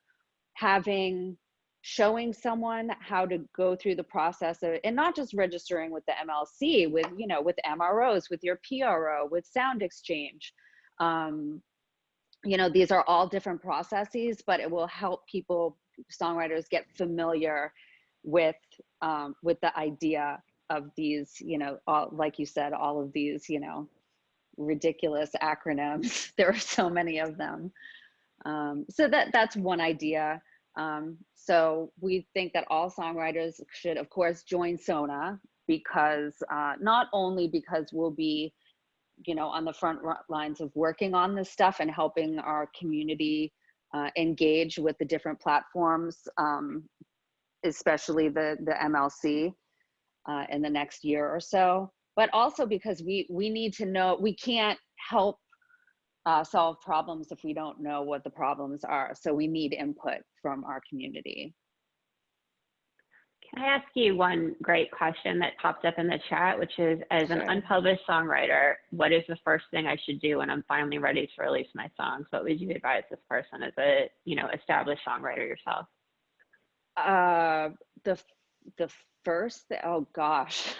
showing someone how to go through the process of, and not just registering with the MLC, with MROs, with your PRO, with Sound Exchange. These are all different processes, but it will help songwriters get familiar with the idea of these, like you said, all of these, ridiculous acronyms. There are so many of them. So that's one idea. So we think that all songwriters should, of course, join SONA, because not only because we'll be, on the front lines of working on this stuff and helping our community engage with the different platforms, especially the MLC in the next year or so, but also because we need to know, we can't help solve problems if we don't know what the problems are. So we need input from our community. Can I ask you one great question that popped up in the chat, which is, as an unpublished songwriter, what is the first thing I should do when I'm finally ready to release my songs? What would you advise this person as a, established songwriter yourself? The first, oh gosh.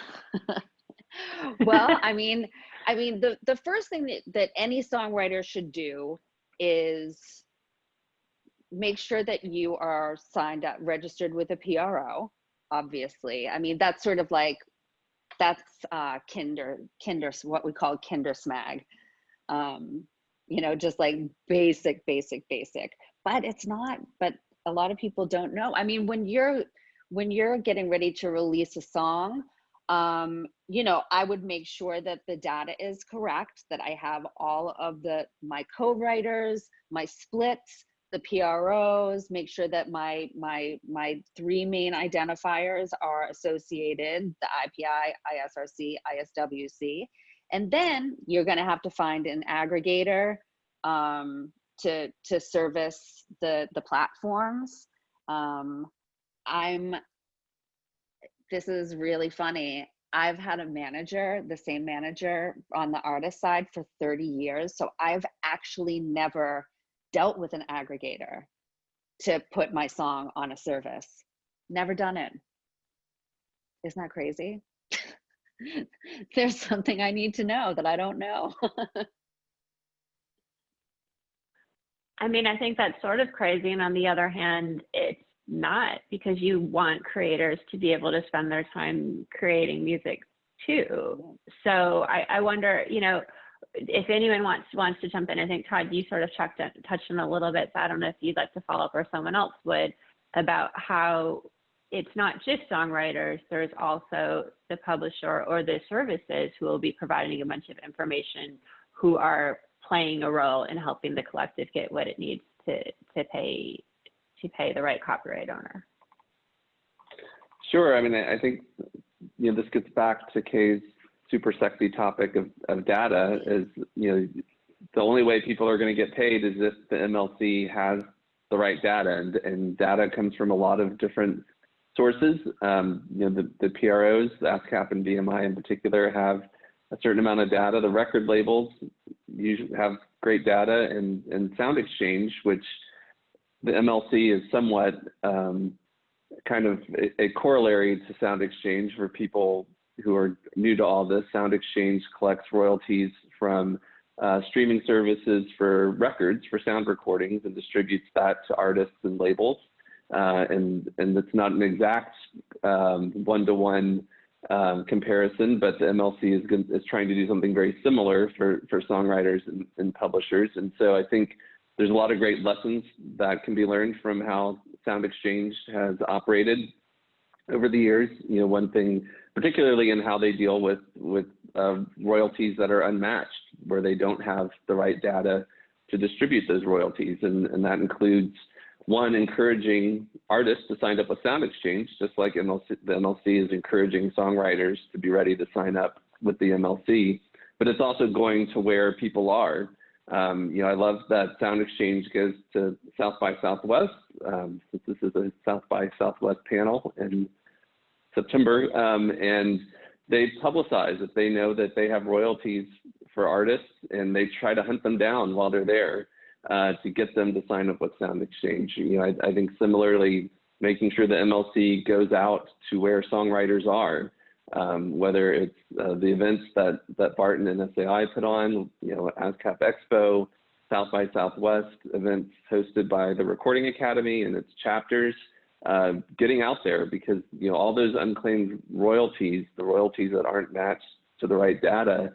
Well, I mean, the first thing that any songwriter should do is make sure that you are signed up, registered with a PRO, obviously. I mean, that's sort of like, that's kinder, what we call kinder smag. You know, just like basic. But it's not, but a lot of people don't know. I mean, when you're getting ready to release a song, you know, I would make sure that the data is correct, that I have all of my co-writers, my splits, the PROs, make sure that my three main identifiers are associated, the IPI, ISRC, ISWC. And then you're going to have to find an aggregator to service the platforms. This is really funny. I've had a manager, the same manager on the artist side for 30 years. So I've actually never dealt with an aggregator to put my song on a service. Never done it. Isn't that crazy? There's something I need to know that I don't know. I mean, I think that's sort of crazy. And on the other hand, it's not, because you want creators to be able to spend their time creating music too. So I wonder, you know, if anyone wants to jump in. I think, Todd, you sort of touched on a little bit, so I don't know if you'd like to follow up, or someone else would, about how it's not just songwriters, there's also the publisher or the services who will be providing a bunch of information, who are playing a role in helping the collective get what it needs to pay the right copyright owner. Sure. I mean, I think, you know, this gets back to Kay's super sexy topic of data. Is, you know, the only way people are going to get paid is if the MLC has the right data, and data comes from a lot of different sources. You know, the PROs, the ASCAP and BMI in particular, have a certain amount of data. The record labels usually have great data, and Sound Exchange, which the MLC is somewhat kind of a corollary to Sound Exchange for people who are new to all this. Sound Exchange collects royalties from streaming services for records, for sound recordings, and distributes that to artists and labels. And it's not an exact one-to-one comparison, but the MLC is trying to do something very similar for songwriters and publishers. And so I think there's a lot of great lessons that can be learned from how Sound Exchange has operated over the years. You know, one thing, particularly in how they deal with royalties that are unmatched, where they don't have the right data to distribute those royalties. And that includes, one, encouraging artists to sign up with Sound Exchange, just like the MLC is encouraging songwriters to be ready to sign up with the MLC. But it's also going to where people are. You know, I love that Sound Exchange goes to South by Southwest, since this is a South by Southwest panel in September, and they publicize if they know that they have royalties for artists, and they try to hunt them down while they're there to get them to sign up with Sound Exchange. You know, I think similarly, making sure the MLC goes out to where songwriters are, whether it's the events that Bart and NSAI put on, you know, ASCAP Expo, South by Southwest, events hosted by the Recording Academy and its chapters, getting out there, because, you know, all those unclaimed royalties, the royalties that aren't matched to the right data,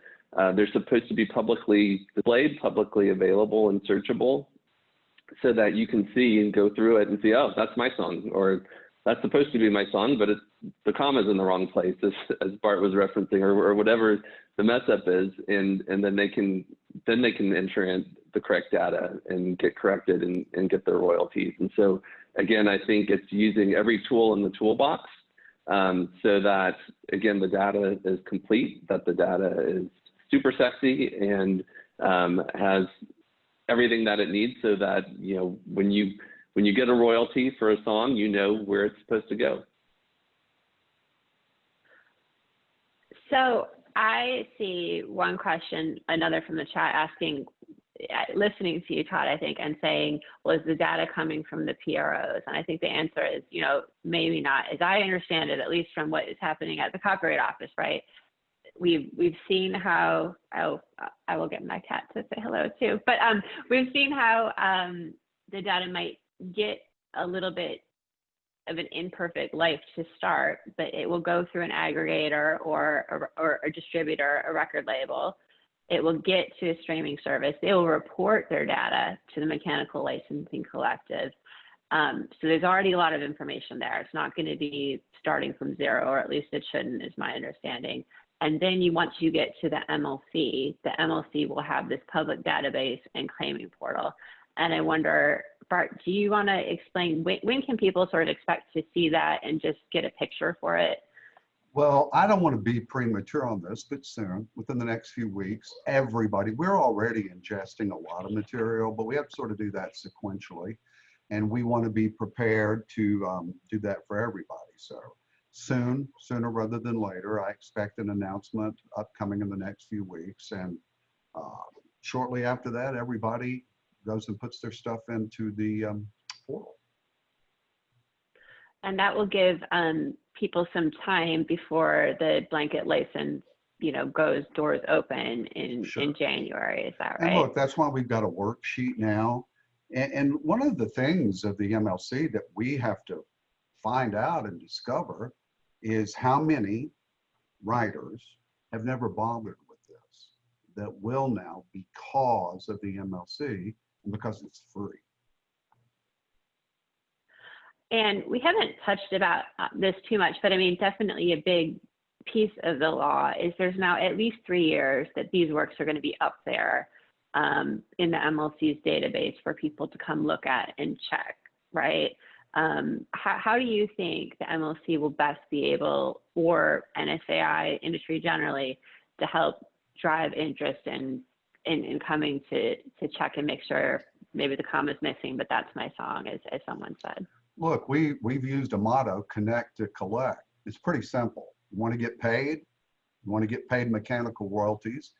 they're supposed to be publicly displayed, publicly available and searchable, so that you can see and go through it and see, oh, that's my song, or that's supposed to be my song, but the comma's in the wrong place, as Bart was referencing, or whatever the mess up is, and then they can enter in the correct data and get corrected and get their royalties. And so again, I think it's using every tool in the toolbox, so that, again, the data is complete, that the data is super sexy and has everything that it needs, so that, you know, when you get a royalty for a song, you know where it's supposed to go. So I see one question, another from the chat, asking, listening to you, Todd, I think, and saying, was the data coming from the PROs? And I think the answer is, you know, maybe not. As I understand it, at least from what is happening at the Copyright Office, right? we've seen how, I will get my cat to say hello too, but we've seen how the data might get a little bit of an imperfect life to start, but it will go through an aggregator or a distributor, a record label. It will get to a streaming service. They will report their data to the Mechanical Licensing Collective. So there's already a lot of information there. It's not going to be starting from zero, or at least it shouldn't, is my understanding. And then once you get to the MLC will have this public database and claiming portal. And I wonder, Bart, do you want to explain when can people sort of expect to see that and just get a picture for it? Well, I don't want to be premature on this, but soon, within the next few weeks, we're already ingesting a lot of material, but we have to sort of do that sequentially. And we want to be prepared to do that for everybody. So soon, sooner rather than later, I expect an announcement upcoming in the next few weeks. And shortly after that, everybody goes and puts their stuff into the portal. And that will give people some time before the blanket license, doors open in January. Is that right? And look, that's why we've got a worksheet now. And one of the things of the MLC that we have to find out and discover is how many writers have never bothered with this that will now because of the MLC and because it's free. And we haven't touched about this too much, but I mean, definitely a big piece of the law is there's now at least 3 years that these works are going to be up there in the MLC's database for people to come look at and check, right? How do you think the MLC will best be able, or NSAI industry generally, to help drive interest in coming to check and make sure maybe the comma's missing, but that's my song, as someone said? Look, we've used a motto, connect to collect. It's pretty simple. You want to get paid? You want to get paid mechanical royalties?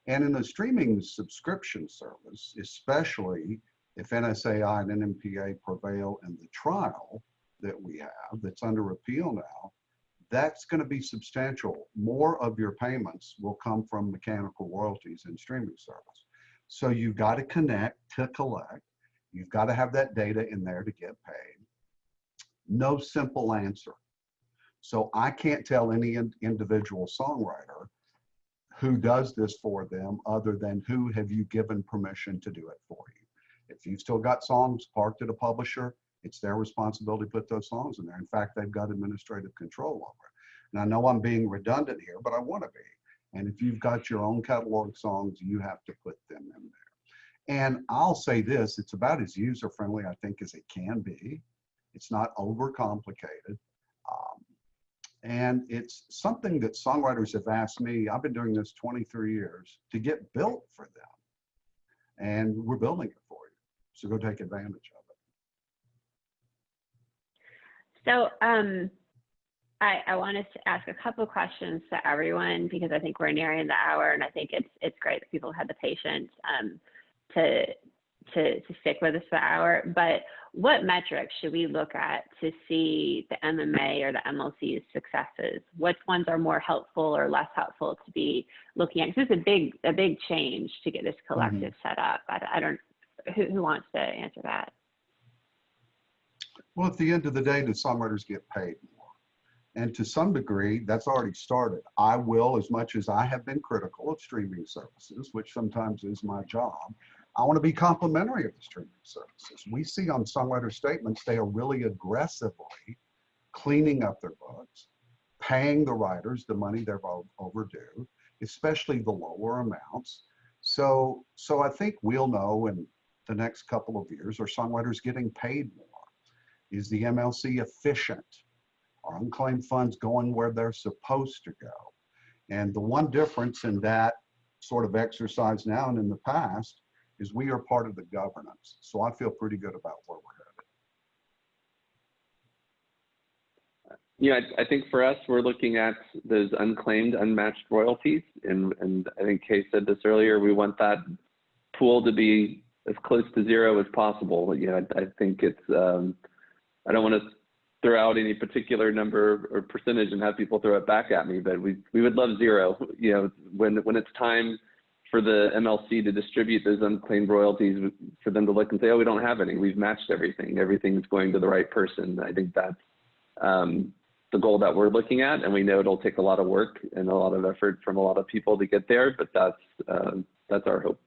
And in the streaming subscription service, especially if NSAI and NMPA prevail in the trial that we have that's under appeal now, that's going to be substantial. More of your payments will come from mechanical royalties in streaming service. So you've got to connect to collect. You've got to have that data in there to get paid. No simple answer. So I can't tell any individual songwriter who does this for them other than who have you given permission to do it for you. If you've still got songs parked at a publisher, it's their responsibility to put those songs in there. In fact, they've got administrative control over it. And I know I'm being redundant here, but I want to be. And if you've got your own catalog songs, you have to put them in there. And I'll say this, it's about as user-friendly, I think, as it can be. It's not overcomplicated. And it's something that songwriters have asked me, I've been doing this 23 years, to get built for them. And we're building it for you. So go take advantage of it. So I wanted to ask a couple of questions to everyone because I think we're nearing the hour, and I think it's great that people had the patience to stick with us for the hour. But what metrics should we look at to see the MMA or the MLC's successes? What ones are more helpful or less helpful to be looking at? Because it's a big change to get this collective set up. I don't. Who wants to answer that? Well, at the end of the day, the songwriters get paid more. And to some degree, that's already started. I will, as much as I have been critical of streaming services, which sometimes is my job, I want to be complimentary of the streaming services. We see on songwriter statements, they are really aggressively cleaning up their books, paying the writers the money they're overdue, especially the lower amounts. So I think we'll know in the next couple of years, are songwriters getting paid more? Is the MLC efficient? Are unclaimed funds going where they're supposed to go? And the one difference in that sort of exercise now and in the past is we are part of the governance. So I feel pretty good about where we're headed. Yeah, I think for us, we're looking at those unclaimed, unmatched royalties. And I think Kay said this earlier, we want that pool to be as close to zero as possible. You know, I think it's, I don't want to throw out any particular number or percentage and have people throw it back at me, but we would love 0. You know, when it's time for the MLC to distribute those unclaimed royalties, for them to look and say, oh, we don't have any. We've matched everything. Everything's going to the right person. I think that's the goal that we're looking at, and we know it'll take a lot of work and a lot of effort from a lot of people to get there, but that's our hope.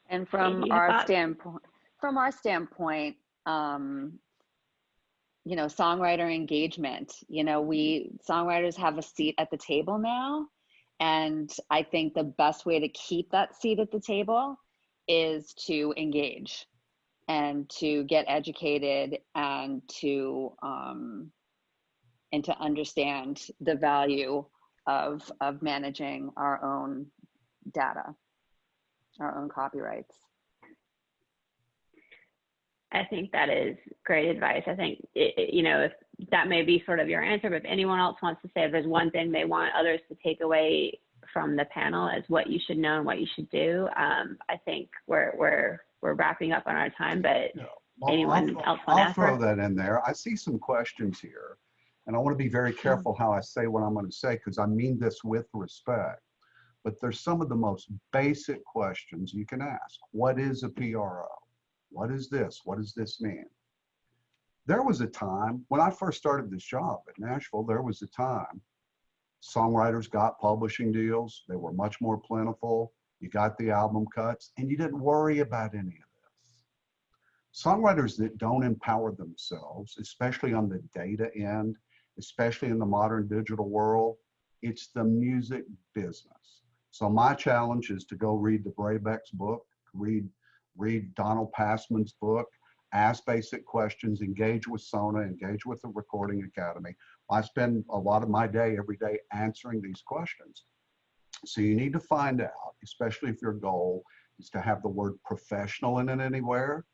And from our standpoint, you know, songwriter engagement, you know, songwriters have a seat at the table now. And I think the best way to keep that seat at the table is to engage and to get educated and to understand the value of managing our own data, our own copyrights. I think that is great advice. I think, you know, if that may be sort of your answer, but if anyone else wants to say if there's one thing they want others to take away from the panel as what you should know and what you should do, I think we're wrapping up on our time, but anyone else want to I'll ask? throw that in there. I see some questions here, and I want to be very careful how I say what I'm going to say, because I mean this with respect. But there's some of the most basic questions you can ask. What is a PRO? What is this? What does this mean? There was a time, when I first started this job at Nashville, there was a time songwriters got publishing deals. They were much more plentiful. You got the album cuts, and you didn't worry about any of this. Songwriters that don't empower themselves, especially on the data end, especially in the modern digital world, it's the music business. So my challenge is to go read the Brabeck's book, read Donald Passman's book, ask basic questions, engage with SONA, engage with the Recording Academy. I spend a lot of my day every day answering these questions. So you need to find out, especially if your goal is to have the word professional in it anywhere,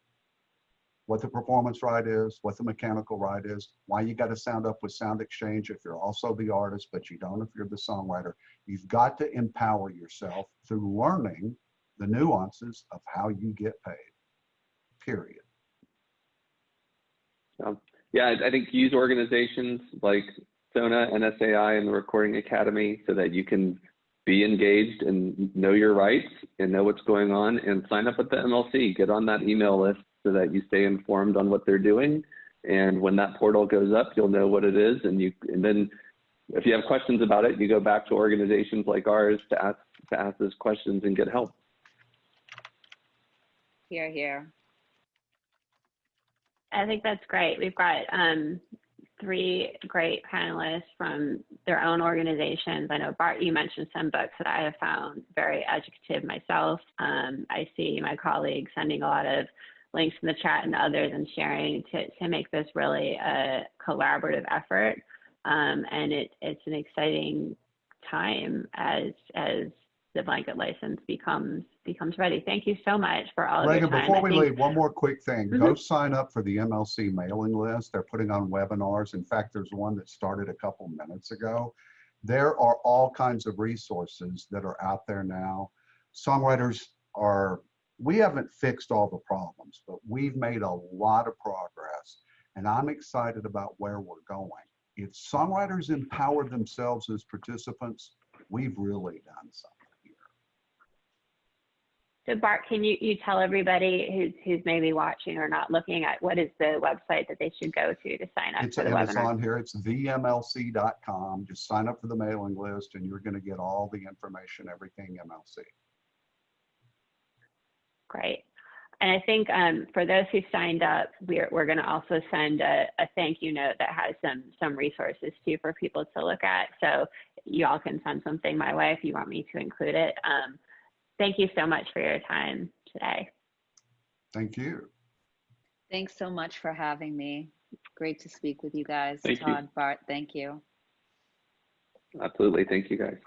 what the performance right is, what the mechanical right is, why you got to sound up with Sound Exchange if you're also the artist, but you don't if you're the songwriter. You've got to empower yourself through learning the nuances of how you get paid, period. Yeah, I think use organizations like SONA, NSAI, and the Recording Academy so that you can be engaged and know your rights and know what's going on, and sign up with the MLC. Get on that email list so that you stay informed on what they're doing. And when that portal goes up, you'll know what it is. And then if you have questions about it, you go back to organizations like ours to ask those questions and get help. Hear, hear. I think that's great. We've got 3 great panelists from their own organizations. I know, Bart, you mentioned some books that I have found very educative myself. I see my colleagues sending a lot of links in the chat and others and sharing to make this really a collaborative effort. And it's an exciting time as the blanket license becomes ready. Thank you so much for all of your time. Before we leave, one more quick thing. Go sign up for the MLC mailing list. They're putting on webinars. In fact, there's one that started a couple minutes ago. There are all kinds of resources that are out there now. Songwriters we haven't fixed all the problems, but we've made a lot of progress, and I'm excited about where we're going. If songwriters empower themselves as participants, we've really done something. So Bart, can you tell everybody who's maybe watching or not looking at what is the website that they should go to sign up for the webinar? It's on here. It's themlc.com. Just sign up for the mailing list and you're going to get all the information, everything MLC. Great. And I think for those who signed up, we're going to also send a thank you note that has some resources too for people to look at. So you all can send something my way if you want me to include it. Thank you so much for your time today. Thank you. Thanks so much for having me. Great to speak with you guys. Thank Todd, you. Bart, thank you. Absolutely. Thank you, guys.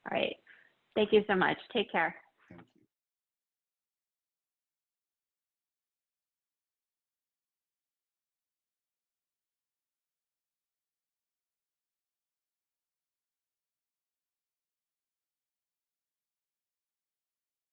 All right. Thank you so much. Take care.